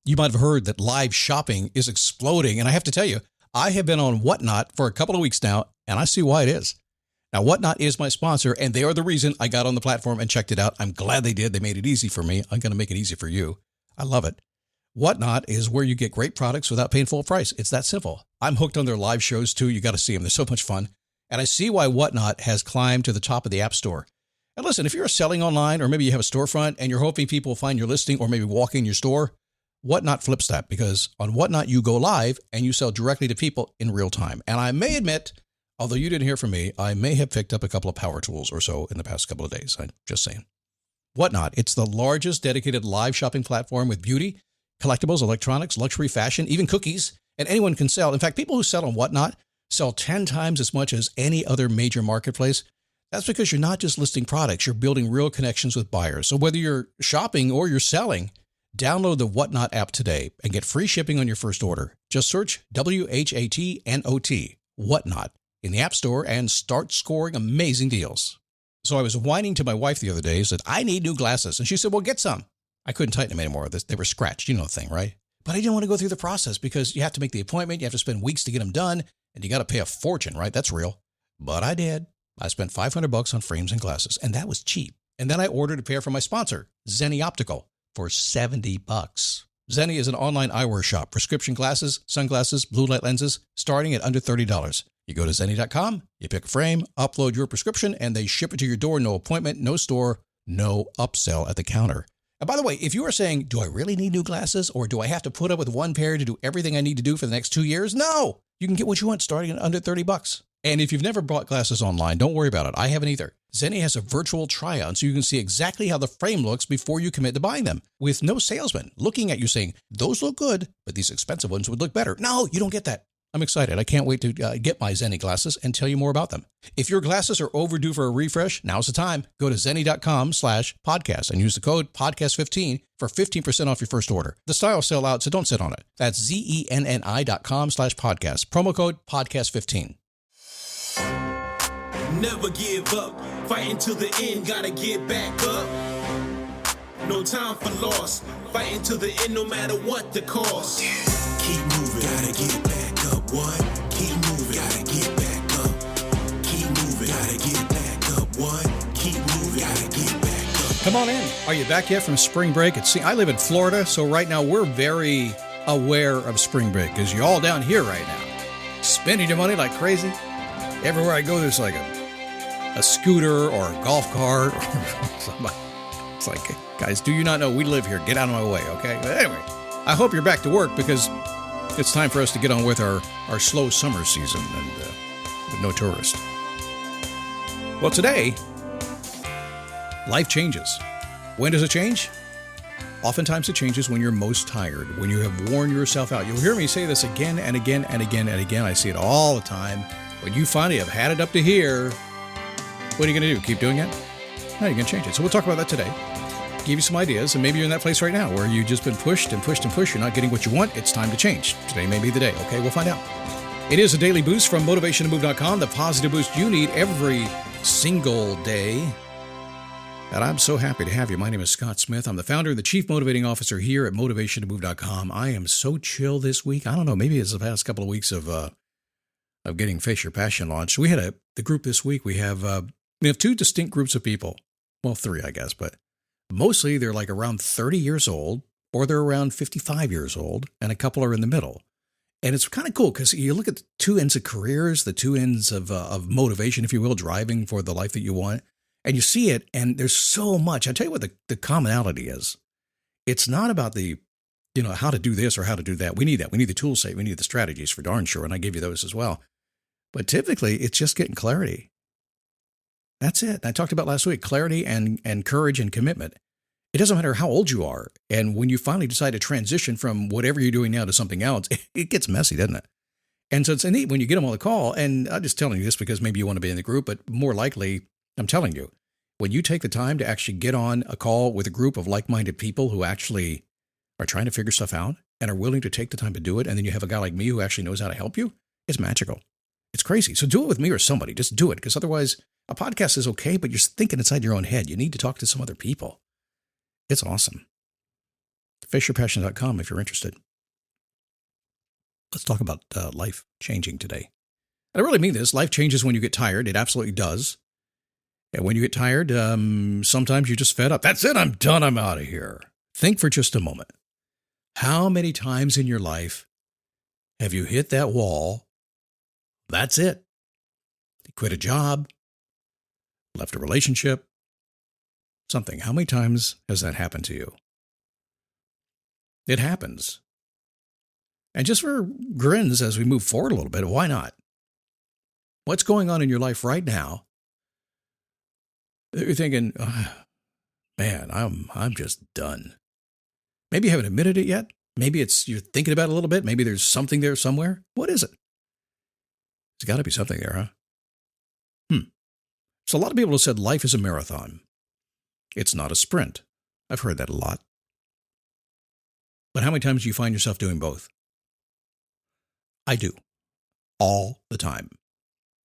You might have heard that live shopping is exploding. And I have to tell you, I have been on Whatnot for a couple of weeks now, and I see why it is. Now, Whatnot is my sponsor, and they are the reason I got on the platform and checked it out. I'm glad they did. They made it easy for me. I'm going to make it easy for you. I love it. Whatnot is where you get great products without paying full price. It's that simple. I'm hooked on their live shows, too. You got to see them. They're so much fun. And I see why Whatnot has climbed to the top of the App Store. And listen, if you're selling online, or maybe you have a storefront and you're hoping people will find your listing or maybe walk in your store, Whatnot flips that, because on Whatnot, you go live and you sell directly to people in real time. And I may admit, although you didn't hear from me, I may have picked up a couple of power tools or so in the past couple of days. I'm just saying. Whatnot, it's the largest dedicated live shopping platform with beauty, collectibles, electronics, luxury, fashion, even cookies, and anyone can sell. In fact, people who sell on Whatnot sell 10 times as much as any other major marketplace. That's because you're not just listing products, you're building real connections with buyers. So whether you're shopping or you're selling, download the Whatnot app today and get free shipping on your first order. Just search WHATNOT, Whatnot, in the App Store and start scoring amazing deals. So I was whining to my wife the other day, said, I need new glasses. And she said, well, get some. I couldn't tighten them anymore. They were scratched. You know the thing, right? But I didn't want to go through the process because you have to make the appointment. You have to spend weeks to get them done. And you got to pay a fortune, right? That's real. But I did. I spent $500 on frames and glasses, and that was cheap. And then I ordered a pair from my sponsor, Zenni Optical, for $70. Zenni is an online eyewear shop, prescription glasses, sunglasses, blue light lenses, starting at under $30. You go to Zenni.com, you pick a frame, upload your prescription, and they ship it to your door. No appointment, no store, no upsell at the counter. And by the way, if you are saying, do I really need new glasses, or do I have to put up with one pair to do everything I need to do for the next 2 years? No, you can get what you want starting at under $30. And if you've never bought glasses online, don't worry about it. I haven't either. Zenni has a virtual try-on so you can see exactly how the frame looks before you commit to buying them, with no salesman looking at you saying, those look good, but these expensive ones would look better. No, you don't get that. I'm excited. I can't wait to get my Zenni glasses and tell you more about them. If your glasses are overdue for a refresh, now's the time. Go to Zenni.com/podcast and use the code podcast15 for 15% off your first order. The styles sell out, so don't sit on it. That's ZENNI.com/podcast. Promo code podcast15. Never give up, fighting till the end, gotta get back up. No time for loss, fighting till the end no matter what the cost. Keep moving, gotta get back up, what? Keep moving, gotta get back up. Keep moving, gotta get back up, what? Keep moving, gotta get back up. Come on in. Are you back yet from spring break? I live in Florida, so right now we're very aware of spring break because you're all down here right now, spending your money like crazy. Everywhere I go, there's like a scooter or a golf cart or somebody. It's like, guys, do you not know we live here? Get out of my way, okay? But anyway, I hope you're back to work because it's time for us to get on with our slow summer season and with no tourists. Well, today, life changes. When does it change? Oftentimes it changes when you're most tired, when you have worn yourself out. You'll hear me say this again and again and again and again. I see it all the time. When you finally have had it up to here, what are you going to do? Keep doing it? No, you're going to change it. So we'll talk about that today. Give you some ideas, and maybe you're in that place right now where you've just been pushed and pushed and pushed. You're not getting what you want. It's time to change. Today may be the day. Okay, we'll find out. It is a daily boost from motivationtomove.com, the positive boost you need every single day. And I'm so happy to have you. My name is Scott Smith. I'm the founder and the chief motivating officer here at motivationtomove.com. I am so chill this week. I don't know, maybe it's the past couple of weeks of getting Face Your Passion launched. We had the group this week. We have two distinct groups of people. Well, three, I guess, but mostly they're like around 30 years old or they're around 55 years old, and a couple are in the middle. And it's kind of cool because you look at the two ends of careers, the two ends of motivation, if you will, driving for the life that you want, and you see it, and there's so much. I'll tell you what the commonality is. It's not about how to do this or how to do that. We need that. We need the tool set. We need the strategies for darn sure, and I gave you those as well. But typically, it's just getting clarity. That's it. I talked about last week, clarity and courage and commitment. It doesn't matter how old you are. And when you finally decide to transition from whatever you're doing now to something else, it gets messy, doesn't it? And so it's neat when you get them on the call. And I'm just telling you this because maybe you want to be in the group, but more likely, I'm telling you, when you take the time to actually get on a call with a group of like-minded people who actually are trying to figure stuff out and are willing to take the time to do it, and then you have a guy like me who actually knows how to help you, it's magical. It's crazy. So do it with me or somebody. Just do it, because otherwise a podcast is okay, but you're thinking inside your own head. You need to talk to some other people. It's awesome. FisherPassion.com if you're interested. Let's talk about life changing today. And I really mean this. Life changes when you get tired. It absolutely does. And when you get tired, sometimes you're just fed up. That's it. I'm done. I'm out of here. Think for just a moment. How many times in your life have you hit that wall? That's it. You quit a job, left a relationship, something. How many times has that happened to you? It happens. And just for grins as we move forward a little bit, why not? What's going on in your life right now that you're thinking, man, I'm just done. Maybe you haven't admitted it yet. Maybe you're thinking about it a little bit. Maybe there's something there somewhere. What is it? There's got to be something there, huh? So a lot of people have said life is a marathon. It's not a sprint. I've heard that a lot. But how many times do you find yourself doing both? I do. All the time.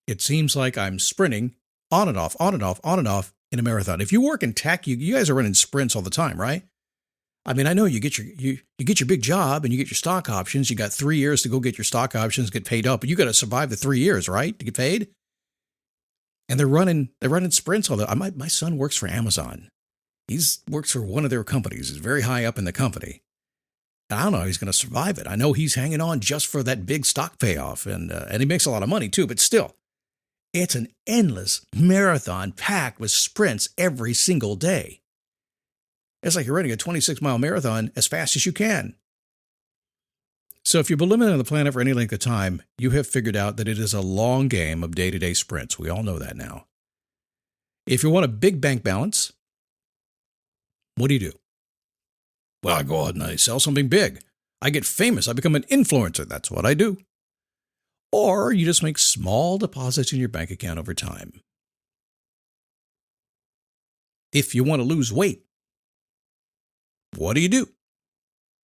It seems like I'm sprinting on and off, on and off, on and off in a marathon. If you work in tech, you guys are running sprints all the time, right? I mean, I know you get your big job and you get your stock options. You got 3 years to go get your stock options, get paid up, but you got to survive the 3 years, right, to get paid. And they're running sprints all the time. My son works for Amazon. He works for one of their companies. He's very high up in the company. I don't know how he's going to survive it. I know he's hanging on just for that big stock payoff, and he makes a lot of money too. But still, it's an endless marathon packed with sprints every single day. It's like you're running a 26-mile marathon as fast as you can. So if you've been living on the planet for any length of time, you have figured out that it is a long game of day-to-day sprints. We all know that now. If you want a big bank balance, what do? Well, I go out and I sell something big. I get famous. I become an influencer. That's what I do. Or you just make small deposits in your bank account over time. If you want to lose weight, what do?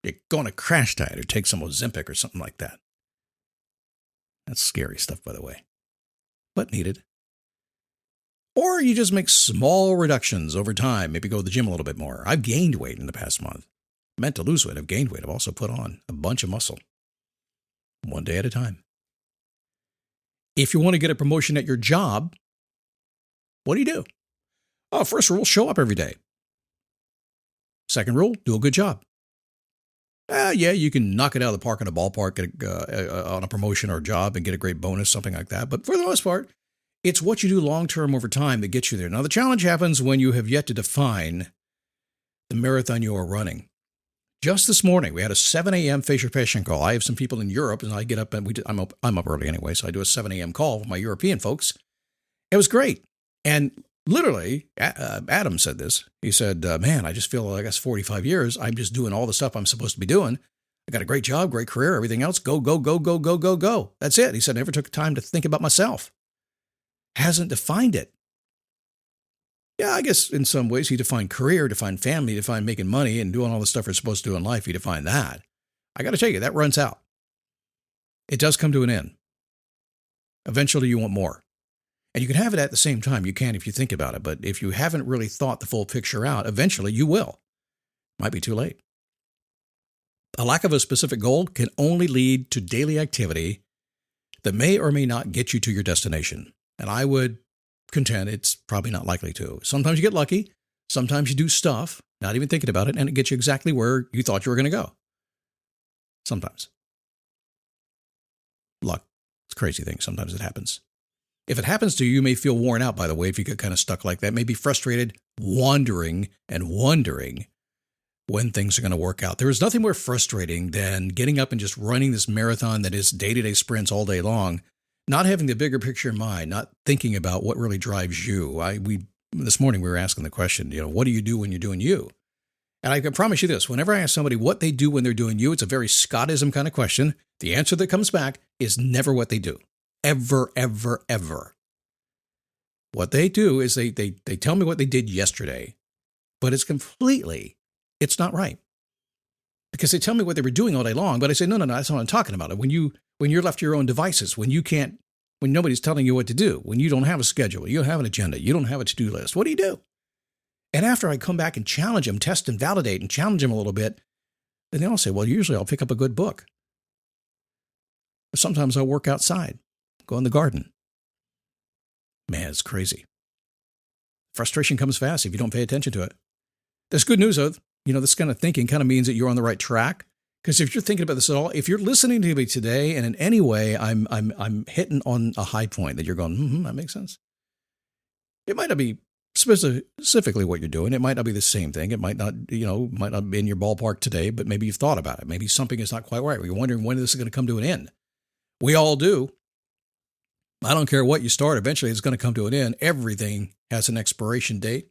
You're going to crash diet or take some Ozempic or something like that. That's scary stuff, by the way, but needed. Or you just make small reductions over time. Maybe go to the gym a little bit more. I've gained weight in the past month. I meant to lose weight. I've gained weight. I've also put on a bunch of muscle. One day at a time. If you want to get a promotion at your job, what do? Oh, first rule, show up every day. Second rule, do a good job. Yeah, you can knock it out of the park in a ballpark, get on a promotion or a job and get a great bonus, something like that. But for the most part, it's what you do long-term over time that gets you there. Now, the challenge happens when you have yet to define the marathon you are running. Just this morning, we had a 7 a.m. Fisher Passion call. I have some people in Europe, and I get up, and I'm up early anyway, so I do a 7 a.m. call with my European folks. It was great. And literally, Adam said this. He said, man, I just feel like that's 45 years. I'm just doing all the stuff I'm supposed to be doing. I got a great job, great career, everything else. Go, go, go, go, go, go, go. That's it. He said, I never took time to think about myself. Hasn't defined it. Yeah, I guess in some ways he defined career, defined family, defined making money and doing all the stuff we're supposed to do in life. He defined that. I got to tell you, that runs out. It does come to an end. Eventually you want more. And you can have it at the same time. You can if you think about it. But if you haven't really thought the full picture out, eventually you will. Might be too late. A lack of a specific goal can only lead to daily activity that may or may not get you to your destination. And I would contend it's probably not likely to. Sometimes you get lucky. Sometimes you do stuff, not even thinking about it, and it gets you exactly where you thought you were going to go. Sometimes. Luck. It's a crazy thing. Sometimes it happens. If it happens to you, you may feel worn out, by the way, if you get kind of stuck like that. Maybe frustrated, wandering when things are going to work out. There is nothing more frustrating than getting up and just running this marathon that is day-to-day sprints all day long, not having the bigger picture in mind, not thinking about what really drives you. This morning we were asking the question, what do you do when you're doing you? And I can promise you this, whenever I ask somebody what they do when they're doing you, it's a very Scottism kind of question. The answer that comes back is never what they do. Ever, ever, ever. What they do is they tell me what they did yesterday, but it's not right. Because they tell me what they were doing all day long, but I say, no, that's not what I'm talking about. When you're left to your own devices, when nobody's telling you what to do, when you don't have a schedule, you don't have an agenda, you don't have a to-do list, what do you do? And after I come back and challenge them, test and validate and challenge them a little bit, And they all say, well, usually I'll pick up a good book. Sometimes I'll work outside, go in the garden. Man, it's crazy. Frustration comes fast if you don't pay attention to it. There's good news, though. This kind of thinking kind of means that you're on the right track. Because if you're thinking about this at all, if you're listening to me today and in any way I'm hitting on a high point that you're going, that makes sense. It might not be specifically what you're doing. It might not be the same thing. It might not be in your ballpark today, but maybe you've thought about it. Maybe something is not quite right. You're wondering when this is going to come to an end. We all do. I don't care what you start. Eventually, it's going to come to an end. Everything has an expiration date.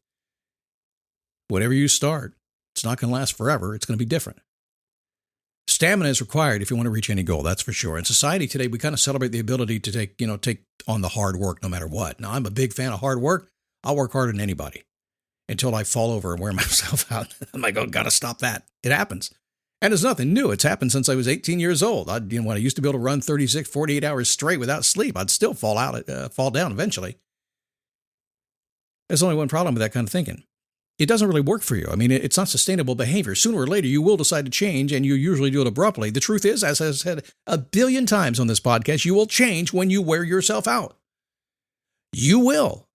Whatever you start, it's not going to last forever. It's going to be different. Stamina is required if you want to reach any goal, that's for sure. In society today, we kind of celebrate the ability to take on the hard work no matter what. Now, I'm a big fan of hard work. I'll work harder than anybody until I fall over and wear myself out. I'm like, oh, got to stop that. It happens. And it's nothing new. It's happened since I was 18 years old. When I used to be able to run 36, 48 hours straight without sleep, I'd still fall down eventually. There's only one problem with that kind of thinking. It doesn't really work for you. I mean, it's not sustainable behavior. Sooner or later, you will decide to change, and you usually do it abruptly. The truth is, as I've said a billion times on this podcast, you will change when you wear yourself out. You will.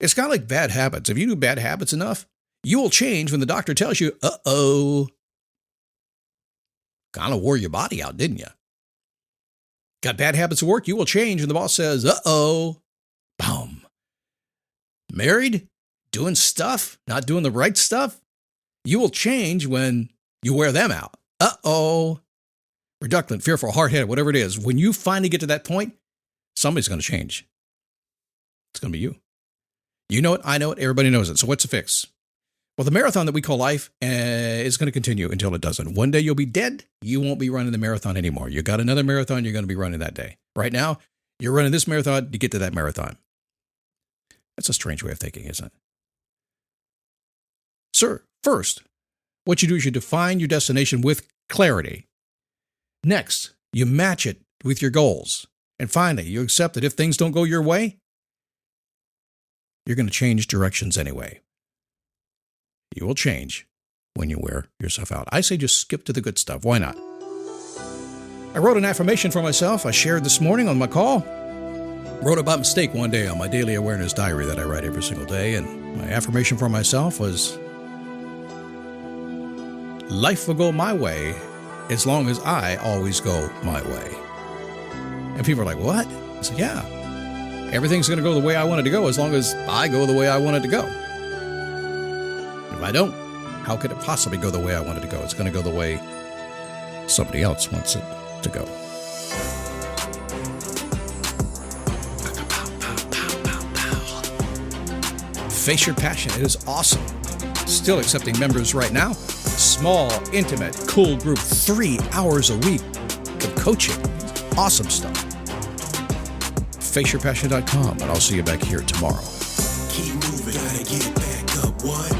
It's kind of like bad habits. If you do bad habits enough, you will change when the doctor tells you, uh-oh. Kind of wore your body out, didn't you? Got bad habits at work? You will change when the boss says, uh-oh. Boom. Married? Doing stuff? Not doing the right stuff? You will change when you wear them out. Uh-oh. Reluctant, fearful, hard-headed, whatever it is. When you finally get to that point, somebody's going to change. It's going to be you. You know it, I know it, everybody knows it. So what's the fix? Well, the marathon that we call life is going to continue until it doesn't. One day you'll be dead. You won't be running the marathon anymore. You got another marathon you're going to be running that day. Right now, you're running this marathon to get to that marathon. That's a strange way of thinking, isn't it? Sir, first, what you do is you define your destination with clarity. Next, you match it with your goals. And finally, you accept that if things don't go your way, you're going to change directions anyway. You will change when you wear yourself out. I say just skip to the good stuff. Why not? I wrote an affirmation for myself. I shared this morning on my call. Wrote about mistake one day on my daily awareness diary that I write every single day. And my affirmation for myself was, life will go my way as long as I always go my way. And people are like, what? I said, yeah. Everything's going to go the way I want it to go as long as I go the way I want it to go. If I don't, how could it possibly go the way I want it to go? It's going to go the way somebody else wants it to go. Face your passion. It is awesome. Still accepting members right now. Small, intimate, cool group, 3 hours a week of coaching. Awesome stuff. FaceYourPassion.com, and I'll see you back here tomorrow. Keep moving, gotta get back up, what?